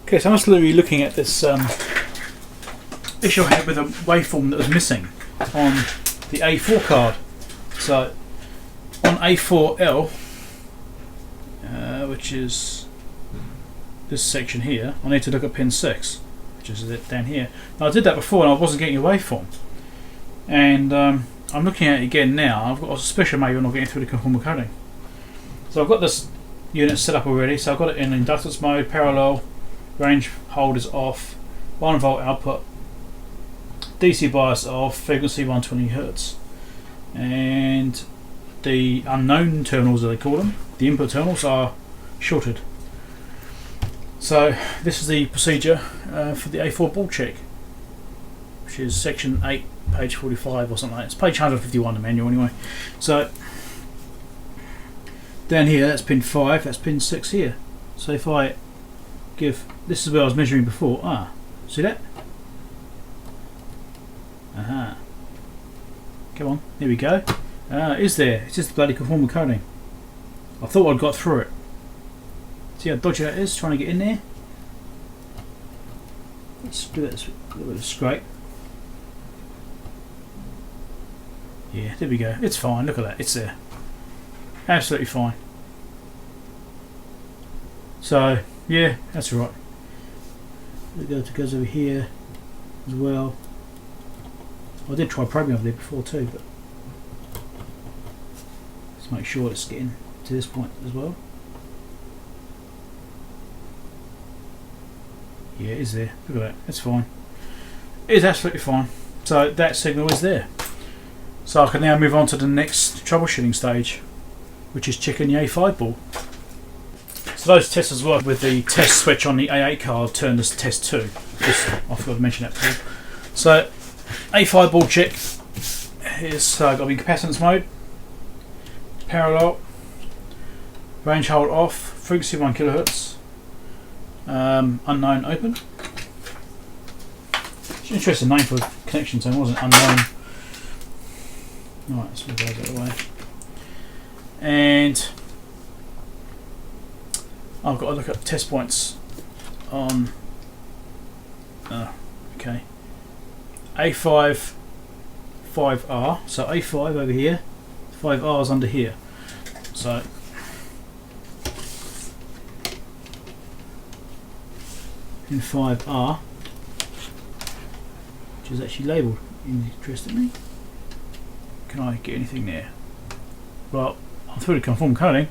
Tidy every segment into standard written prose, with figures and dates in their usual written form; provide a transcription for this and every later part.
Okay, so I'm just literally looking at this issue I had with a waveform that was missing on the A4 card. So on A4L, which is this section here, I need to look at pin 6, which is it down here. Now I did that before and I wasn't getting a waveform, and I'm looking at it again now. I've got a suspicion maybe I'm not getting through the conformal coding. So I've got this unit set up already, so I've got it in inductance mode, parallel, range hold is off, 1 volt output, DC bias off, frequency 120 Hz, and the unknown terminals, as they call them, the input terminals, are shorted. So this is the procedure for the A4 ball check, which is section 8, page 45 or something like that. It's page 151 in the manual anyway. So down here, that's pin 5, that's pin 6 here. So if I give, this is where I was measuring before. See that? Come on, here we go. Is there? It's just the bloody conformal coding. I thought I'd got through it. See how dodgy that is, trying to get in there? Let's do that a little bit of scrape. Yeah, there we go. It's fine, look at that, it's there. Absolutely fine. So, yeah, that's right. It goes over here as well. I did try probing over there before too, but let's make sure it's getting to this point as well. Yeah, it is there. Look at that. It's fine. It is absolutely fine. So that signal is there. So I can now move on to the next troubleshooting stage, which is checking the A5 ball. So those tests as well, with the test switch on the A8 card turned as test 2. I forgot to mention that before. So A5 ball check is got to be capacitance mode, parallel, range hold off, frequency 1 kHz, unknown open. It's an interesting name for a connection tone, wasn't it? Unknown. Right, let's move those out of the way. And I've got to look at test points on okay, A5 5R, so A5 over here, 5R is under here, so in 5R, which is actually labelled interestingly. Can I get anything there? Well, I'm through the conformal coding.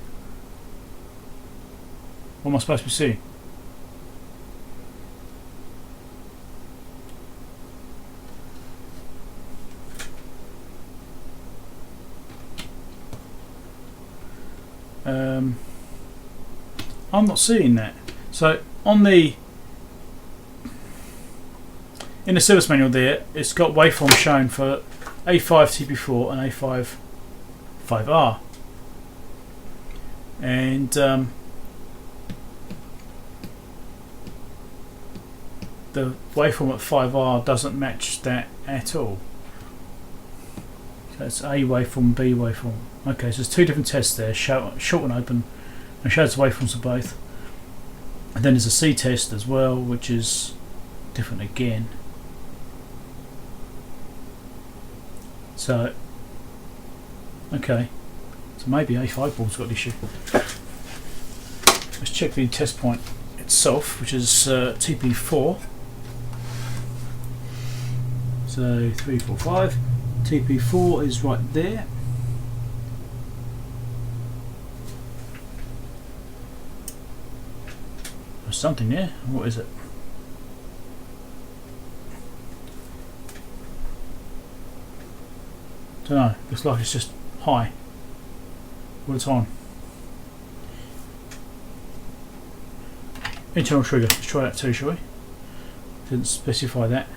What am I supposed to be seeing? I'm not seeing that. So on the in the service manual there, it's got waveforms shown for A5 TP4 and A5 5R, and the waveform at 5R doesn't match that at all. So it's A waveform, B waveform. Okay, so there's two different tests there, short and open, and shows the waveforms for both. And then there's a C test as well, which is different again. So, okay, so maybe A5 ball's got an issue. Let's check the test point itself, which is TP4. So 3, 4, 5. TP4 is right there. There's something there. What is it? Don't know. Looks like it's just high all the time. Internal trigger. Let's try that too, shall we? Didn't specify that.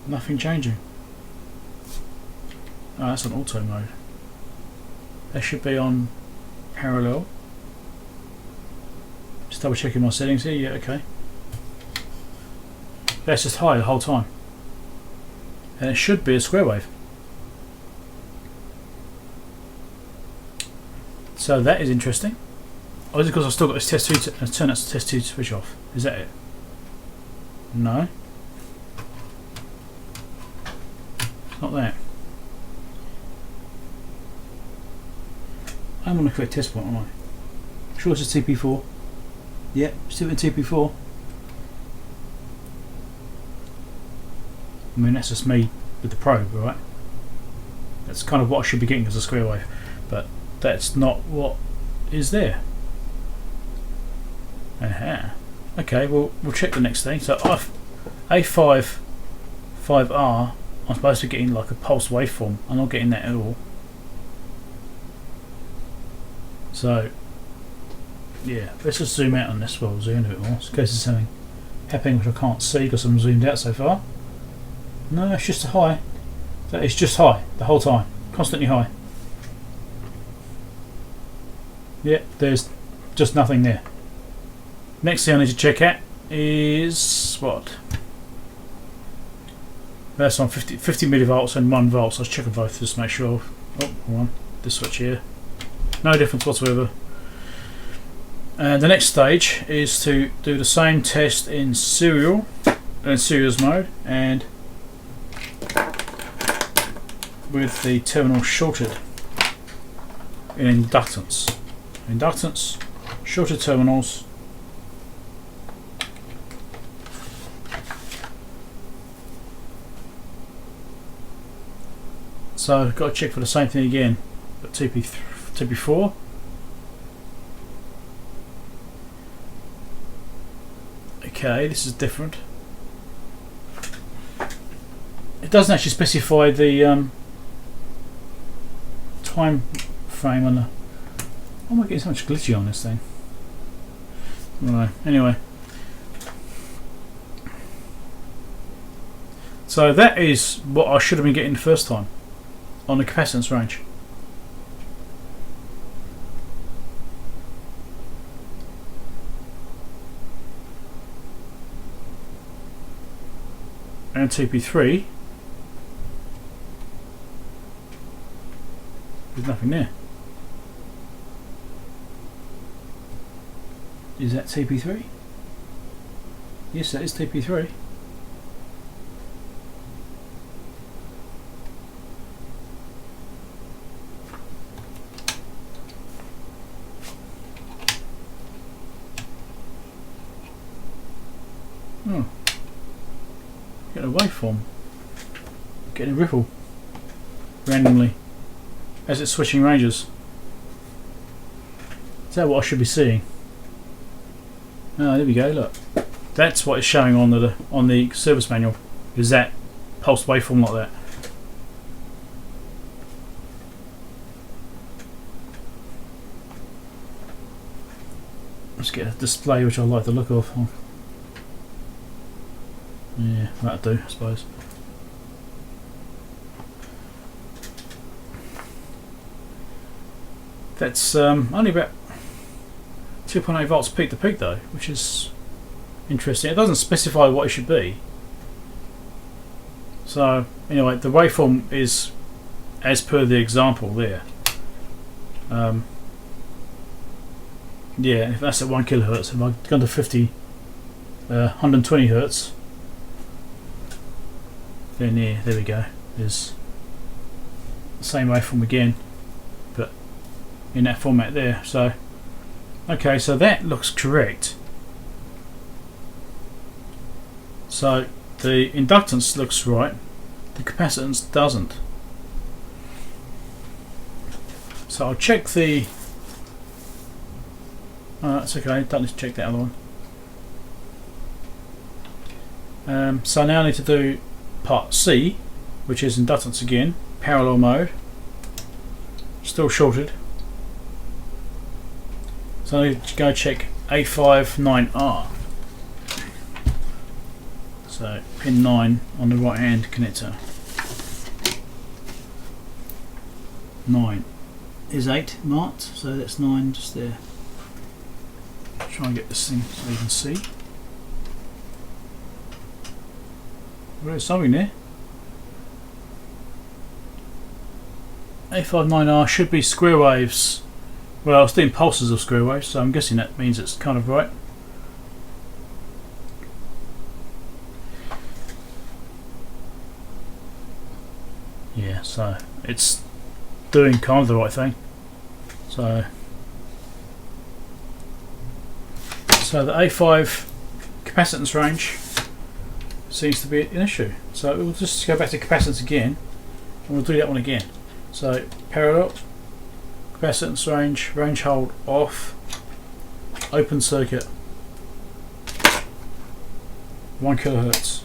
Nothing changing. Oh, that's on auto mode. That should be on parallel. Just double checking my settings here. Yeah, okay. That's just high the whole time. And it should be a square wave. So that is interesting. Oh, is it because I've still got this test 2 turn that to test 2 to switch off? Is that it? No. It's not that. I'm on the correct test point, aren't I? Sure it's a TP4. Yep, still in TP4. I mean, that's just me with the probe, right? That's kind of what I should be getting as a square wave, but that's not what is there. Aha. Okay, well, we'll check the next thing. So A5 5R, I'm supposed to be getting like a pulse waveform. I'm not getting that at all. So, yeah, let's just zoom out on this. Well, we'll zoom in a bit more. In case there's something happening which I can't see because I'm zoomed out so far. No, it's just a high. That is just high the whole time, constantly high. Yeah, there's just nothing there. Next thing I need to check out is what? That's on 50 millivolts and 1 volt. So let's check them both just to make sure. Oh, hold on. This switch here. No difference whatsoever. And the next stage is to do the same test in series mode and with the terminal shorted in inductance. Inductance, shorted terminals. So I've got to check for the same thing again, but TP4. Okay, this is different. It doesn't actually specify the time frame on the. Why am I getting so much glitchy on this thing? Right, anyway. So that is what I should have been getting the first time on the capacitance range. And TP3, there's nothing there. Is that TP3? Yes, that is TP3. Oh. Getting a waveform. Getting a ripple. Randomly. As it's switching ranges. Is that what I should be seeing? Oh, there we go, look. That's what it's showing on the service manual. Is that pulse waveform like that. Let's get a display which I like the look of. Oh. Yeah, that'll do, I suppose. That's only about 2.8 volts peak to peak though, which is interesting. It doesn't specify what it should be. So anyway, the waveform is as per the example there. Yeah, if that's at 1 kilohertz, if I've gone to 120 hertz, then yeah, there we go. There's the same waveform again, but in that format there. So okay, so that looks correct. So the inductance looks right, the capacitance doesn't. So I'll check the. That's okay, don't need to check that other one. So now I need to do part C, which is inductance again, parallel mode, still shorted. So I need to go check A59R. So pin 9 on the right hand connector. 9 is 8 marked, so that's 9 just there. Try and get this thing so you can see. There's something there. A59R should be square waves Well, it's doing pulses of square waves, so I'm guessing that means it's kind of right. Yeah, so it's doing kind of the right thing. So the A5 capacitance range seems to be an issue. So we'll just go back to capacitance again, and we'll do that one again. So parallel, capacitance range hold off, open circuit, 1 kilohertz,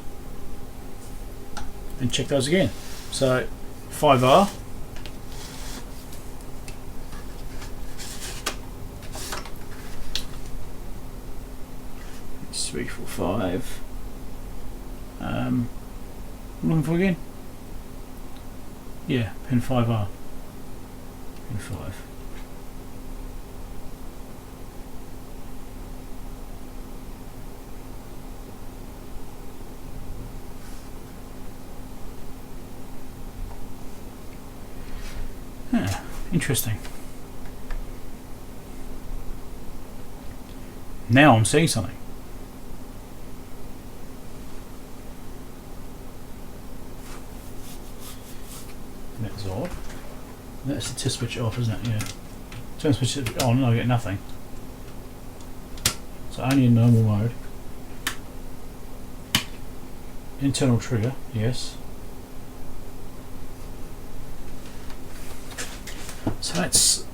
and check those again. So 5R, it's 3, 4, 5. I'm looking for again. Yeah, pin 5R. Pin 5. Interesting. Now I'm seeing something. That's odd. That's the test switch off, isn't it? Yeah. Turn switch on, I get nothing. So only in normal mode. Internal trigger, yes. So that's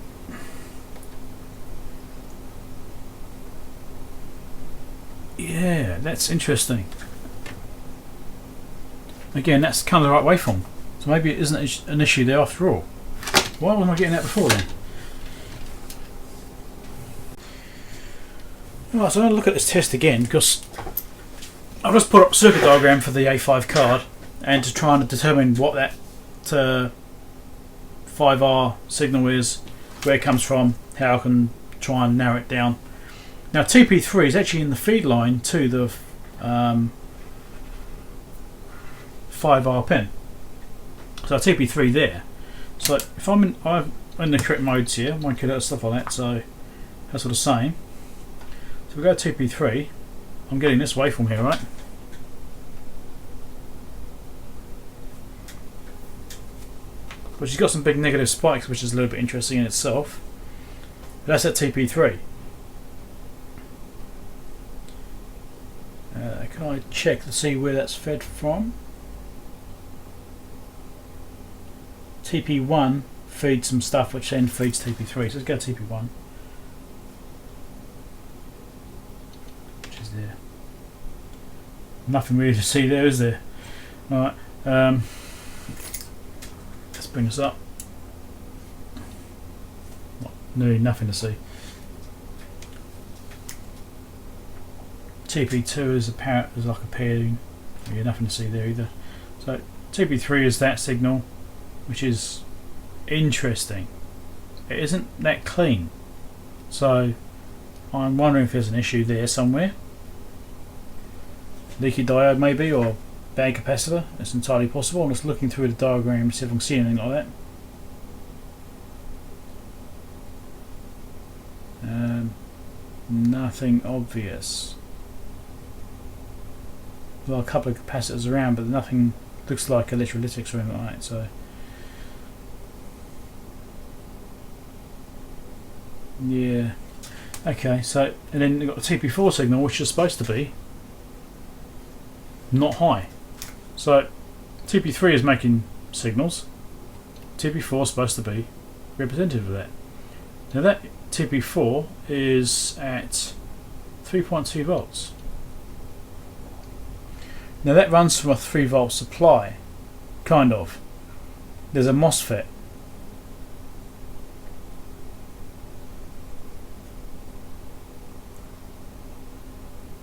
that's interesting. Again, that's kind of the right waveform. So maybe it isn't an issue there after all. Why wasn't I getting that before then? Alright, so I'm going to look at this test again because I've just put up a circuit diagram for the A5 card and to try and determine what that 5R signal is, where it comes from, how I can try and narrow it down. Now TP3 is actually in the feed line to the 5R pin. So TP3 there. So if I'm in the correct modes here, 1 kilohertz, stuff like that, so that's what it's saying. So we go to TP3, I'm getting this waveform here, right? But she's got some big negative spikes, which is a little bit interesting in itself. But that's at TP3. Can I check to see where that's fed from? TP1 feeds some stuff which then feeds TP3. So let's go to TP1. Which is there. Nothing really to see there, is there? Alright. Let's bring this up. Nearly nothing to see. TP2 is apparent as like a pairing. Yeah, nothing to see there either. So TP3 is that signal, which is interesting. It isn't that clean, so I'm wondering if there's an issue there somewhere. Leaky diode maybe, or bad capacitor. It's entirely possible. I'm just looking through the diagram to see if I can see anything like that. Nothing obvious. Well, a couple of capacitors around, but nothing looks like electrolytics or anything like that. So yeah, okay. So and then you've got the TP4 signal, which is supposed to be not high. So TP3 is making signals. TP4 is supposed to be representative of that. Now that TP4 is at 3.2 volts. Now that runs from a 3 volt supply, kind of. There's a MOSFET.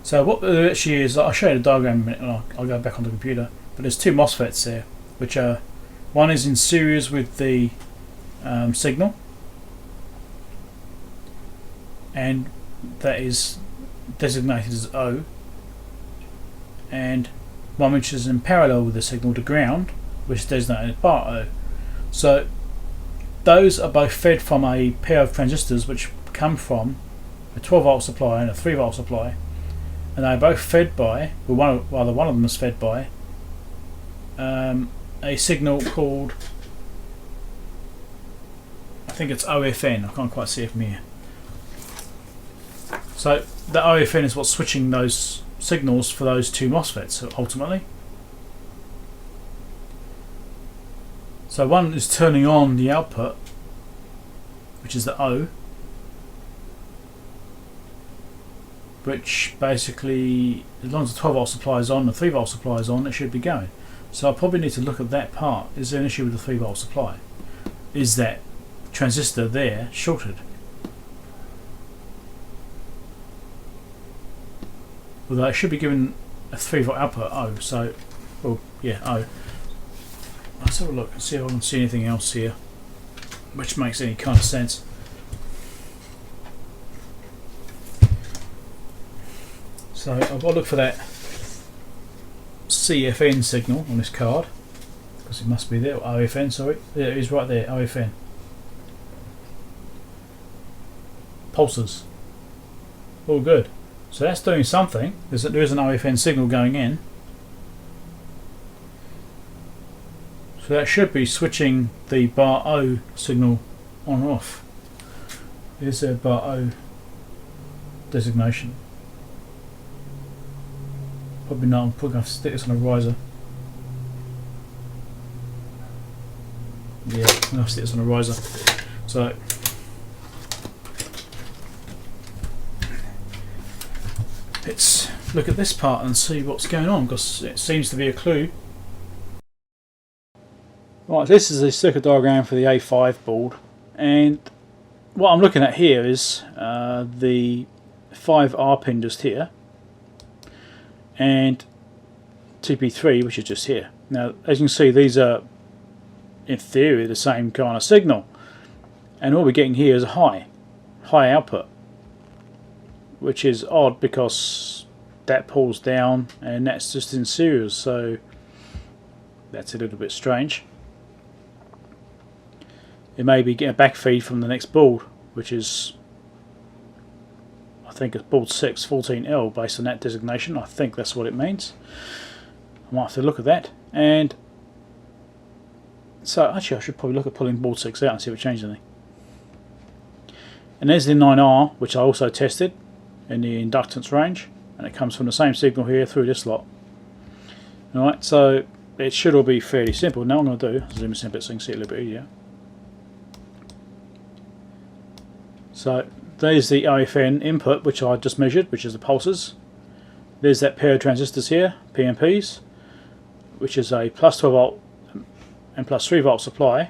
So what there actually is, I'll show you the diagram in a minute and I'll go back on the computer, but there's two MOSFETs there, which are, one is in series with the signal, and that is designated as O, and one which is in parallel with the signal to ground, which is designated as bar O. So those are both fed from a pair of transistors which come from a 12 volt supply and a 3 volt supply, and they're both fed by, well, one of them is fed by a signal called, I think it's OFN. I can't quite see it from here. So the OFN is what's switching those signals for those two MOSFETs ultimately. So one is turning on the output, which is the O, which basically, as long as the 12 volt supply is on, the 3 volt supply is on, it should be going. So I probably need to look at that part. Is there an issue with the 3 volt supply? Is that transistor there shorted? Although it should be given a 3 volt output O, so, well, yeah, O. Let's have a look and see if I can see anything else here which makes any kind of sense. So I've got to look for that CFN signal on this card, because it must be there, or OFN, sorry. There it is right there, OFN. Pulses. All good. So that's doing something. There is an OFN signal going in. So that should be switching the bar O signal on or off. Here's a bar O designation. Probably not. I'm probably going to stick this on a riser. Yeah, I'm going to stick this on a riser. So let's look at this part and see what's going on, because it seems to be a clue. Right, this is a circuit diagram for the A5 board, and what I'm looking at here is the 5R pin just here, and TP3, which is just here. Now, as you can see, these are in theory the same kind of signal, and all we're getting here is a high output, which is odd because that pulls down and that's just in series, so that's a little bit strange. It may be getting a back feed from the next board, which is, I think it's board 6 14L based on that designation. I think that's what it means. I might have to look at that. And so actually I should probably look at pulling board 6 out and see if it changes anything. And there's the 9R, which I also tested in the inductance range, and it comes from the same signal here through this lot. Alright, so it should all be fairly simple. Now what I'm going to do is zoom in a bit so you can see it a little bit easier. So there's the OFN input, which I just measured, which is the pulses. There's that pair of transistors here, PNPs, which is a plus 12 volt and plus 3 volt supply,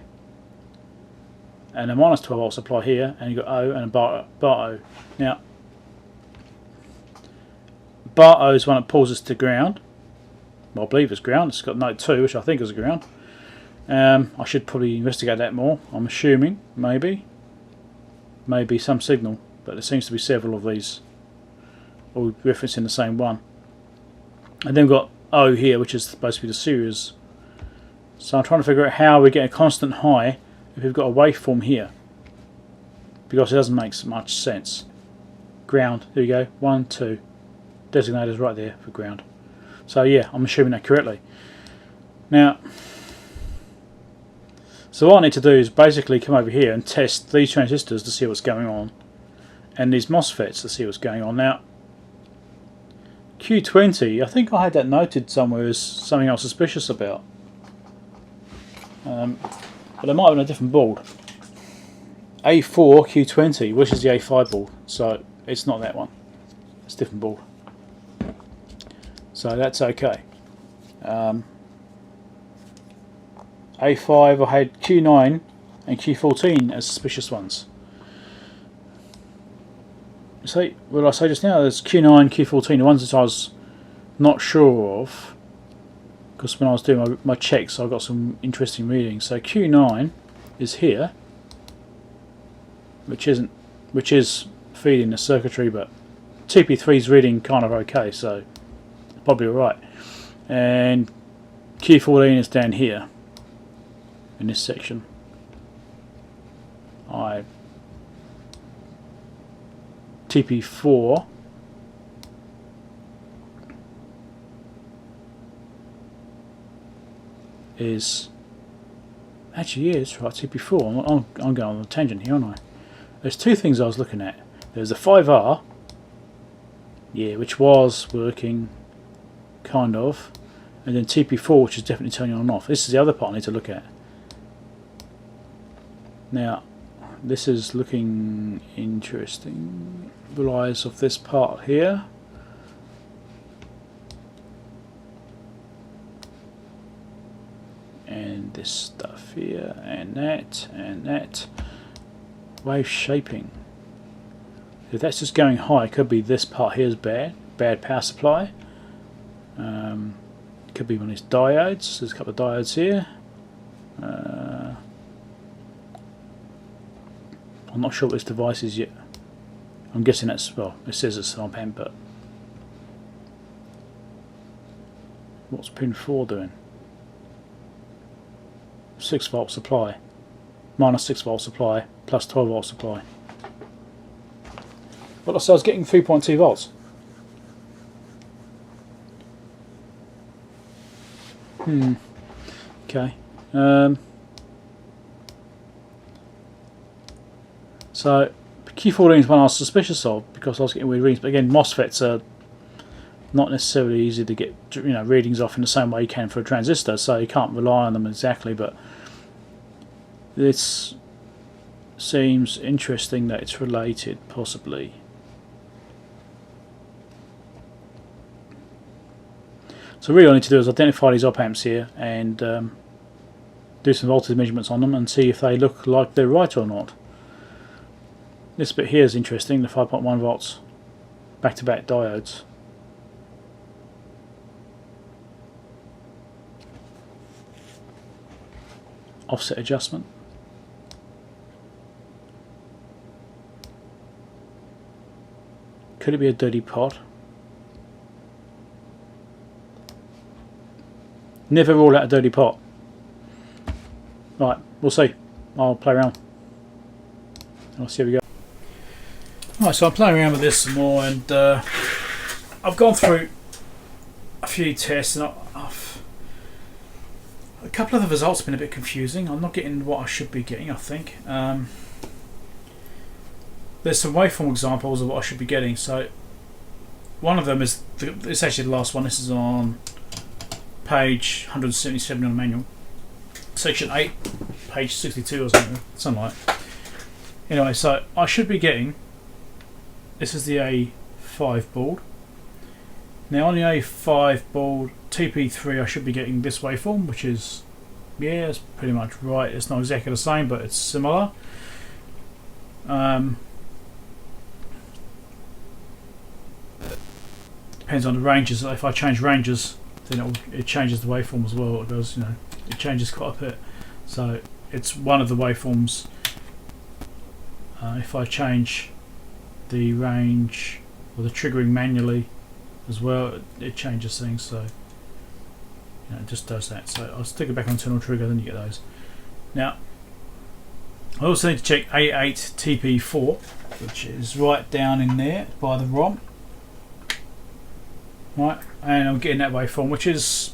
and a minus 12 volt supply here, and you've got O and a bar O. Now, bar O is one that pulls us to ground. Well, I believe it's ground. It's got note 2, which I think is ground. I should probably investigate that more. I'm assuming, maybe some signal, but there seems to be several of these all referencing the same one. And then we've got O here, which is supposed to be the series. So I'm trying to figure out how we get a constant high if we've got a waveform here, because it doesn't make much sense. Ground, there you go, 1, 2, designators right there for ground. So yeah, I'm assuming that correctly. Now, so what I need to do is basically come over here and test these transistors to see what's going on, and these MOSFETs to see what's going on. Now, Q20, I think I had that noted somewhere as something I was suspicious about, but it might have been a different board. A4 Q20, which is the A5 board, so it's not that one. It's a different board, so that's okay. A5, I had Q9 and Q14 as suspicious ones. So, what did I say just now? There's Q9, Q14, the ones that I was not sure of, because when I was doing my checks I got some interesting readings. So Q9 is here, which is feeding the circuitry, but TP3 is reading kind of okay, so probably alright. And Q14 is down here in this section. TP4 is actually, yeah, it's right, TP4. I'm going on a tangent here, aren't I? There's two things I was looking at. There's the 5R, yeah, which was working, kind of, and then TP4, which is definitely turning on and off. This is the other part I need to look at. Now, this is looking interesting. Relies of this part here. And this stuff here, and that. Wave shaping. If that's just going high, it could be this part here is bad power supply. Could be one of these diodes. There's a couple of diodes here. I'm not sure what this device is yet. I'm guessing that's, well, it says it's an op amp, but what's pin 4 doing? 6 volt supply, minus 6 volt supply, plus 12 volt supply. Well, so I was getting 3.2 volts. Okay. So Q14 is one I was suspicious of because I was getting weird readings. But again, MOSFETs are not necessarily easy to get, you know, readings off in the same way you can for a transistor, so you can't rely on them exactly. But this seems interesting that it's related, possibly. So really all I need to do is identify these op amps here and do some voltage measurements on them and see if they look like they're right or not. This bit here is interesting, the 5.1 volts back-to-back diodes. Offset adjustment. Could it be a dirty pot? Never rule out a dirty pot. Right, we'll see. I'll play around. I'll see how we go. Right, so I'm playing around with this some more, and I've gone through a few tests, and a couple of the results have been a bit confusing. I'm not getting what I should be getting, I think. There's some waveform examples of what I should be getting. So one of them is, it's actually the last one. This is on page 177 on the manual. Section 8, page 62 or something like that. Anyway, so I should be getting, this is the A5 board. Now on the A5 board, TP3, I should be getting this waveform, which is, yeah, it's pretty much right. It's not exactly the same, but it's similar. Depends on the ranges. If I change ranges, then it changes the waveform as well. It goes, you know, it changes quite a bit. So it's one of the waveforms. If I change the range or the triggering manually as well, it changes things. So you know, it just does that. So I'll stick it back on internal trigger, then you get those. Now I also need to check A8 TP4, which is right down in there by the ROM. Right, and I'm getting that waveform, which is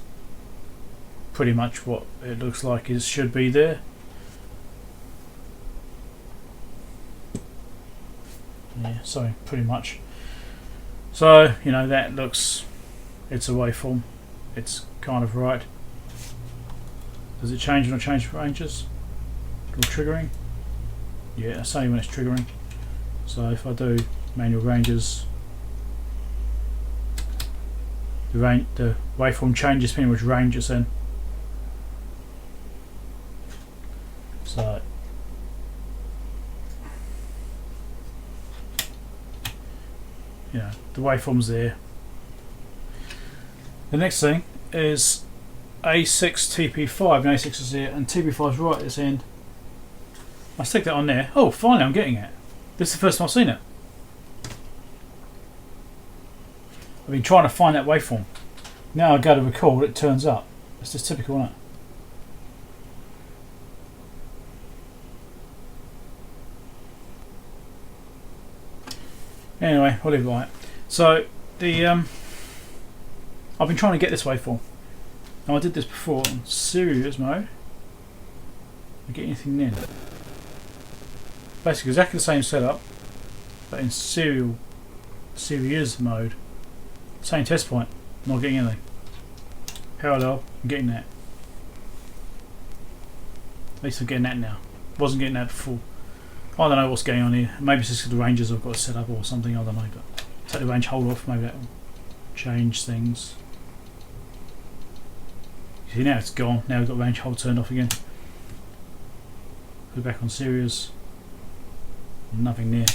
pretty much what it looks like it should be there. Yeah, sorry, pretty much. So, you know, that looks, it's a waveform. It's kind of right. Does it change when I change ranges? Or triggering? Yeah, it's only when it's triggering. So if I do manual ranges, the waveform changes depending on which range it's in. So yeah, the waveform's there. The next thing is A6 TP5, and A6 is here, and TP5 is right at this end. I stick that on there. Oh, finally I'm getting it. This is the first time I've seen it. I've been trying to find that waveform. Now I go to record, it turns up. It's just typical, isn't it? Anyway, I'll leave it like. So the I've been trying to get this waveform. Now I did this before on series mode. You get anything then? Basically exactly the same setup, but in series mode. Same test point, not getting anything. Parallel, I'm getting that. At least I'm getting that now. Wasn't getting that before. I don't know what's going on here. Maybe it's just the ranges I've got set up or something, I don't know. But take the range hold off, maybe that will change things. See, now it's gone. Now we've got range hold turned off again. Go back on series. Nothing there.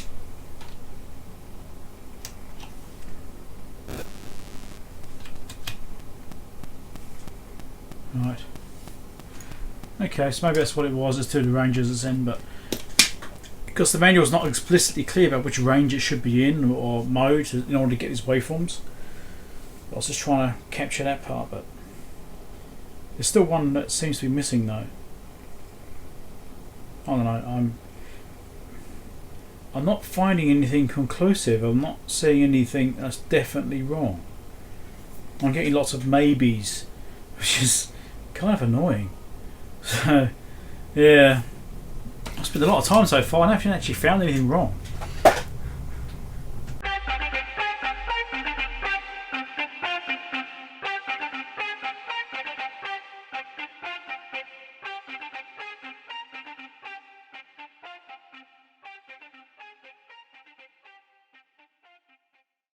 Right. Okay, so maybe that's what it was. It's two of the ranges it's in, but because the manual is not explicitly clear about which range it should be in or mode in order to get these waveforms. I was just trying to capture that part, but there's still one that seems to be missing though. I don't know. I'm not finding anything conclusive. I'm not seeing anything that's definitely wrong. I'm getting lots of maybes, which is kind of annoying. So, yeah, I spent a lot of time so far and I haven't actually found anything wrong.